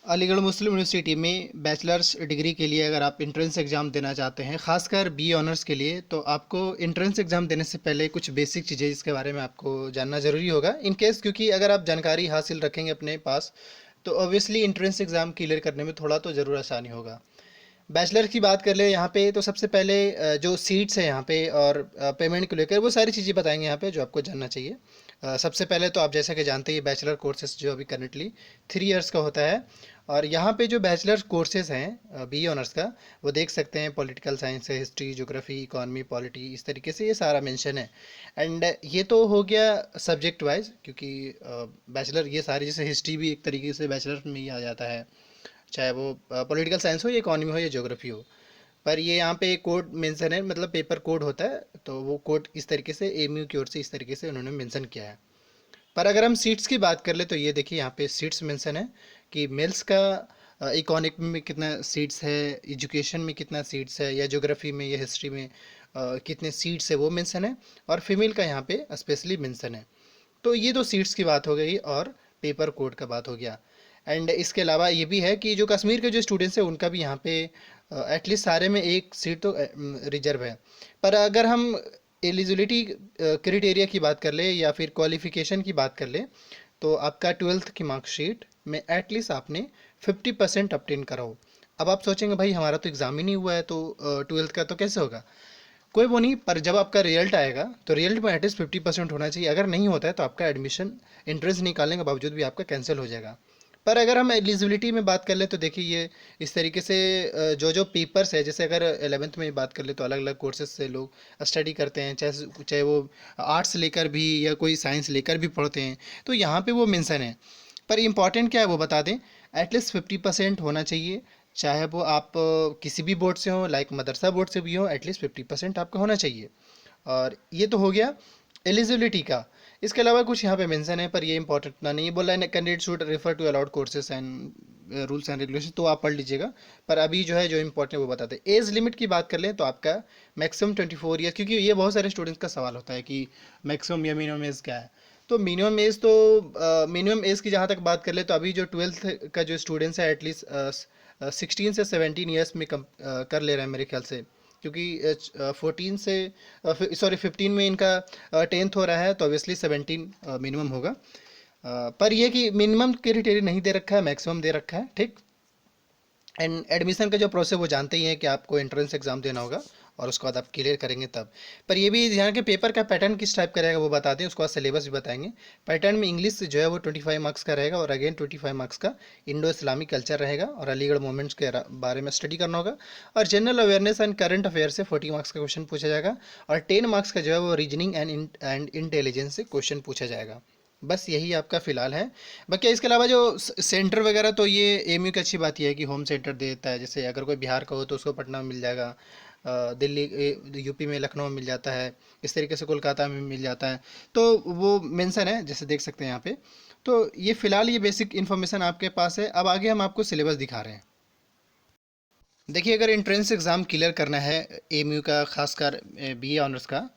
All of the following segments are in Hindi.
अलीगढ़ मुस्लिम यूनिवर्सिटी में बैचलर्स डिग्री के लिए अगर आप इंट्रेंस एग्ज़ाम देना चाहते हैं, खासकर बी ऑनर्स के लिए, तो आपको इंट्रेंस एग्ज़ाम देने से पहले कुछ बेसिक चीज़ें इसके बारे में आपको जानना ज़रूरी होगा इन केस, क्योंकि अगर आप जानकारी हासिल रखेंगे अपने पास तो ऑब्वियसली इंट्रेंस एग्ज़ाम क्लियर करने में थोड़ा तो ज़रूर आसानी होगा। बैचलर की बात कर ले यहाँ पे, तो सबसे पहले जो सीट्स है यहाँ पे और पेमेंट को लेकर वो सारी चीज़ें बताएंगे यहाँ पे जो आपको जानना चाहिए। सबसे पहले तो आप जैसा कि जानते ही बैचलर कोर्सेज जो अभी करंटली 3 इयर्स का होता है। और यहाँ पे जो बैचलर कोर्सेज हैं बी ऑनर्स का, वो देख सकते हैं पॉलिटिकल साइंस है, हिस्ट्री, ज्योग्राफी, इकोनॉमी, पॉलिटी, इस तरीके से ये सारा मेंशन है। एंड ये तो हो गया सब्जेक्ट वाइज, क्योंकि बैचलर ये सारी, जैसे हिस्ट्री भी एक तरीके से बैचलर में ही आ जाता है, चाहे वो पॉलिटिकल साइंस हो या इकोनॉमी हो या ज्योग्राफी हो। पर ये यहाँ पे कोड मेंशन है, मतलब पेपर कोड होता है, तो वो कोड इस तरीके से एमयू की ओर से इस तरीके से उन्होंने मेंशन किया है। पर अगर हम सीट्स की बात कर ले तो ये देखिए यहाँ पे सीट्स मेंशन है कि मेल्स का इकोनॉमिक में कितना सीट्स है, एजुकेशन में कितना सीट्स है, या ज्योग्राफी में या हिस्ट्री में कितने सीट्स है वो मेंशन है। और फीमेल का यहाँ पे स्पेशली मेंशन है। तो ये तो सीट्स की बात हो गई और पेपर कोड का बात हो गया। एंड इसके अलावा ये भी है कि जो कश्मीर के जो स्टूडेंट्स हैं उनका भी यहाँ पे एटलीस्ट सारे में एक सीट तो रिजर्व है। पर अगर हम एलिजिबिलिटी क्राइटेरिया की बात कर ले या फिर क्वालिफिकेशन की बात कर ले, तो आपका ट्वेल्थ की मार्कशीट में एटलीस्ट आपने 50% अपटेन करा हो। अब आप सोचेंगे भाई हमारा तो एग्ज़ाम ही नहीं हुआ है, तो ट्वेल्थ का तो कैसे होगा। कोई वो नहीं, पर जब आपका रिजल्ट आएगा तो रिजल्ट में एटलीस्ट 50% होना चाहिए। अगर नहीं होता है तो आपका एडमिशन एंट्रेंस निकालने के बावजूद भी आपका कैंसिल हो जाएगा। पर अगर हम एलिजिबिलिटी में बात कर ले तो देखिए ये इस तरीके से जो जो पेपर्स है, जैसे अगर 11th में बात कर ले तो अलग अलग कोर्सेज से लोग स्टडी करते हैं, चाहे चाहे वो आर्ट्स लेकर भी या कोई साइंस लेकर भी पढ़ते हैं, तो यहाँ पे वो मेंशन है। पर इम्पॉर्टेंट क्या है वो बता दें, एटलीस्ट 50% होना चाहिए। चाहे वो आप किसी भी बोर्ड से हो, लाइक मदरसा बोर्ड से भी हो, एटलीस्ट 50% आपका होना चाहिए। और ये तो हो गया एलिजिबिलिटी का। इसके अलावा कुछ यहाँ पे मेंशन है पर ये इंपॉर्टेंट ना नहीं है, बोला है candidate should refer to allowed courses and rules and regulation, तो आप पढ़ लीजिएगा। पर अभी जो है जो इंपॉर्टेंट वो बताते हैं। एज लिमिट की बात कर लें तो आपका मैक्सिमम 24 ईयर, क्योंकि ये बहुत सारे स्टूडेंट्स का सवाल होता है कि मैक्सिमम या मिनिमम एज क्या है। तो मिनिमम एज तो मिनिमम एज की जहाँ तक बात कर ले तो अभी जो ट्वेल्थ का जो स्टूडेंट्स है एटलीस्ट 16 से 17 ईयर्स में कर ले रहे हैं मेरे ख्याल से, क्योंकि 14 से सॉरी 15 में इनका 10th हो रहा है, तो ऑब्वियसली 17 मिनिमम होगा। पर ये कि मिनिमम क्राइटेरिया नहीं दे रखा है, मैक्सिमम दे रखा है, ठीक। एंड एडमिशन का जो प्रोसेस वो जानते ही हैं कि आपको एंट्रेंस एग्जाम देना होगा और उसके बाद आप क्लियर करेंगे तब। पर ये भी ध्यान के पेपर का पैटर्न किस टाइप का रहेगा वो बता दें, उसके बाद सिलेबस भी बताएंगे। पैटर्न में इंग्लिश जो है वो 25 मार्क्स का रहेगा, और अगेन 25 मार्क्स का इंडो इस्लामिक कल्चर रहेगा और अलीगढ़ मूवमेंट्स के बारे में स्टडी करना होगा। और general awareness and current affair से 40 मार्क्स का क्वेश्चन पूछा जाएगा। और 10 मार्क्स का जो है वो रीजनिंग एंड इंटेलिजेंस से क्वेश्चन पूछा जाएगा। बस यही आपका फ़िलहाल है। बाकी इसके अलावा जो सेंटर वगैरह, तो ये एमयू की अच्छी बात यह है कि होम सेंटर दे देता है। जैसे अगर कोई बिहार का हो तो उसको पटना में मिल जाएगा, दिल्ली यूपी में लखनऊ में मिल जाता है, इस तरीके से कोलकाता में मिल जाता है। तो वो मेंशन है, जैसे देख सकते हैं यहाँ पे। तो ये फ़िलहाल ये बेसिक इन्फॉर्मेशन आपके पास है। अब आगे हम आपको सिलेबस दिखा रहे हैं। देखिए अगर एंट्रेंस एग्ज़ाम क्लियर करना है एमयू का, खासकर बीए ऑनर्स का,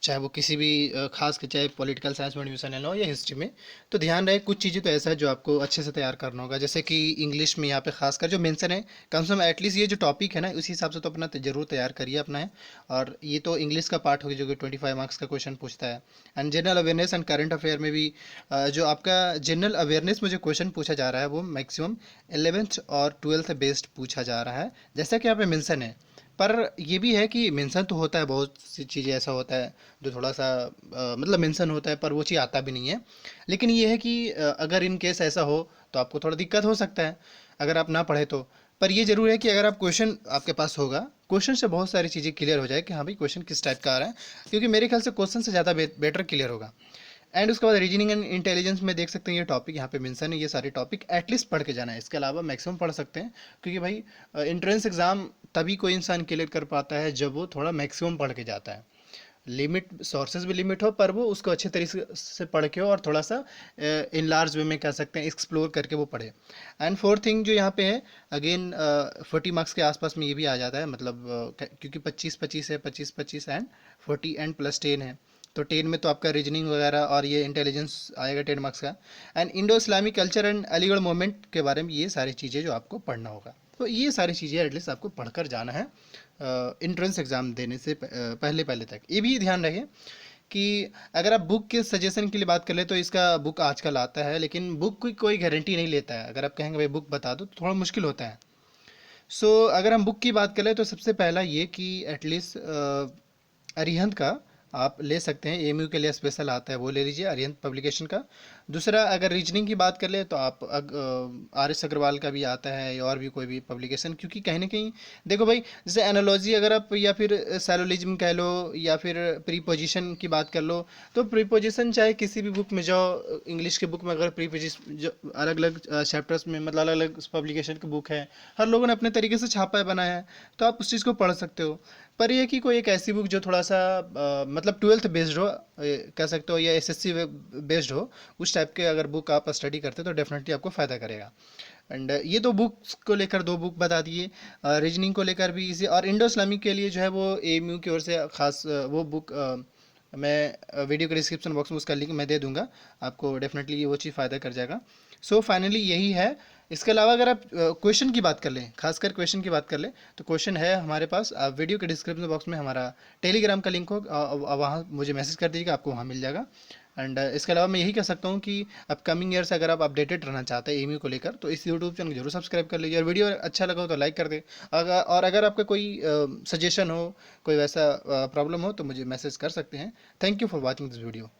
चाहे वो किसी भी खास के, चाहे पॉलिटिकल साइंस में एडमिशन लेना हो या हिस्ट्री में, तो ध्यान रहे कुछ चीज़ें तो ऐसा है जो आपको अच्छे से तैयार करना होगा। जैसे कि इंग्लिश में यहाँ पे खासकर जो मेंशन है, कम से कम एटलीस्ट ये जो टॉपिक है ना उसी हिसाब से तो अपना जरूर तैयार करिए अपना है। और ये तो इंग्लिश का पार्ट होगी जो कि 25 मार्क्स का क्वेश्चन पूछता है। And general awareness and current affair में भी जो आपका जनरल अवेयरनेस में जो क्वेश्चन पूछा जा रहा है वो मैक्सिमम 11th और 12th बेस्ड पूछा जा रहा है, जैसा कि यहाँ पे मेंशन है। पर ये भी है कि मेंशन तो होता है, बहुत सी चीज़ें ऐसा होता है जो थोड़ा सा मतलब मेंशन होता है पर वो चीज़ आता भी नहीं है। लेकिन ये है कि अगर इन केस ऐसा हो तो आपको थोड़ा दिक्कत हो सकता है अगर आप ना पढ़े तो। पर ये जरूर है कि अगर आप क्वेश्चन आपके पास होगा, क्वेश्चन से बहुत सारी चीज़ें क्लियर हो जाए कि हाँ भाई क्वेश्चन किस टाइप का आ रहा है, क्योंकि मेरे ख्याल से क्वेश्चन से ज़्यादा बेटर क्लियर होगा। एंड उसके बाद रीजनिंग एंड इंटेलिजेंस में देख सकते हैं ये टॉपिक यहाँ पे मेंशन है, ये सारे टॉपिक एटलीस्ट पढ़ के जाना है। इसके अलावा मैक्सिमम पढ़ सकते हैं, क्योंकि भाई एंट्रेंस एग्जाम तभी कोई इंसान क्लियर कर पाता है जब वो थोड़ा मैक्सिमम पढ़ के जाता है। लिमिट सोर्सेज भी लिमिट हो पर वो उसको अच्छे तरीके से पढ़ के हो और थोड़ा सा इन लार्ज वे में कह सकते हैं एक्सप्लोर करके वो पढ़े। एंड फोर्थ थिंग जो यहाँ पे है, अगेन 40 मार्क्स के आसपास में ये भी आ जाता है, मतलब क्योंकि 25-25 है, 25-25 एंड 40 एंड +10 है, तो 10 में तो आपका रीजनिंग वगैरह और ये इंटेलिजेंस आएगा 10 मार्क्स का। And Indo Islamic culture and Aligarh movement के बारे में ये सारी चीज़ें जो आपको पढ़ना होगा। तो ये सारी चीज़ें एटलीस्ट आपको पढ़कर जाना है इंट्रेंस एग्ज़ाम देने से पहले पहले तक। ये भी ध्यान रखें कि अगर आप बुक के सजेशन के लिए बात कर ले तो इसका बुक आजकल आता है, लेकिन बुक की कोई गारंटी नहीं लेता है। अगर आप कहेंगे भाई बुक बता दो तो थोड़ा मुश्किल होता है। अगर हम बुक की बात करें तो सबसे पहला ये कि एटलीस्ट अरिहंत का आप ले सकते हैं, एएमयू के लिए स्पेशल आता है, वो ले लीजिए अरिहंत पब्लिकेशन का। दूसरा अगर रीजनिंग की बात कर ले तो आप आर एस अग्रवाल का भी आता है, और भी कोई भी पब्लिकेशन, क्योंकि कहीं ना कहीं देखो भाई, जैसे एनालॉजी अगर आप या फिर सैलोलिज्म कह लो या फिर प्रीपोजिशन की बात कर लो, तो प्रीपोजिशन चाहे किसी भी बुक में जाओ, इंग्लिश के बुक में अगर प्रीपोजिशन जो अलग अलग चैप्टर्स में, मतलब अलग अलग पब्लिकेशन की बुक है, हर लोगों ने अपने तरीके से छापा है, बनाया है, तो आप उस चीज़ को पढ़ सकते हो। पर ये कि कोई एक ऐसी बुक जो थोड़ा सा मतलब 12th बेस्ड हो, कह सकते हो, या एसएससी बेस्ड हो, उस टाइप के अगर बुक आप स्टडी करते हो तो डेफिनेटली आपको फ़ायदा करेगा। एंड ये दो बुक्स को लेकर दो बुक बता दिए, रीजनिंग को लेकर भी इसी, और इंडो इस्लामिक के लिए जो है वो एएमयू की ओर से खास वो बुक मैं वीडियो के डिस्क्रिप्शन बॉक्स में उसका लिंक मैं दे दूंगा, आपको डेफिनेटली वो चीज़ फ़ायदा कर जाएगा। फाइनली यही है। इसके अलावा अगर आप क्वेश्चन की बात कर लें, खासकर क्वेश्चन की बात कर लें, तो क्वेश्चन है हमारे पास, आप वीडियो के डिस्क्रिप्शन बॉक्स में हमारा टेलीग्राम का लिंक हो, वहाँ मुझे मैसेज कर दीजिएगा, आपको वहाँ मिल जाएगा। एंड इसके अलावा मैं यही कह सकता हूँ कि अपकमिंग ईयर से अगर आप अपडेटेड रहना चाहते हैं एएमयू को लेकर, तो इस यूट्यूब चैनल को जरूर सब्सक्राइब कर लीजिए, और वीडियो अच्छा लगा हो तो लाइक कर दे। अगर आपका कोई सजेशन हो, कोई वैसा प्रॉब्लम हो, तो मुझे मैसेज कर सकते हैं। Thank you for watching this video.